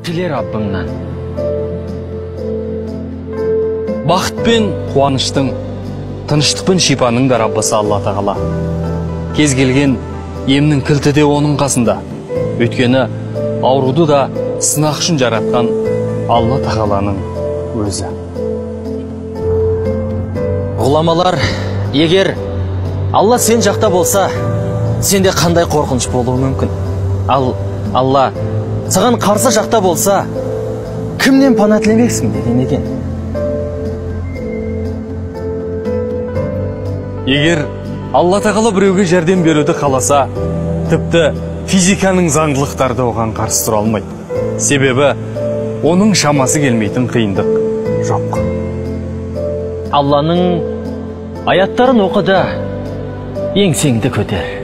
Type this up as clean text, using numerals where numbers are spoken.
тілер Раббыңнан. Бақыт пен қуаныштың, тыныштық пен шипаның да Раббысы Алла Тағала. Кез келген емнің кілті де оның қасында. Өйткені ауруды да сынақ үшін жаратқан Алла Тағаланың өзі. Ғұламалар, егер Алла сен жақта болса, сенде қандай қорқыныш болуы мүмкін? Ал Алла саған қарсы жақта болса, кімнен пана тілемексің деген екен. Егер Алла Тағала біреуге жәрдем беруді қаласа, тіпті физиканың заңдылықтары да оған қарсы тұра алмайды. Себебі оның шамасы келмейтін қиындық жоқ. Алланың аяттарын оқы да еңсеңді көтер.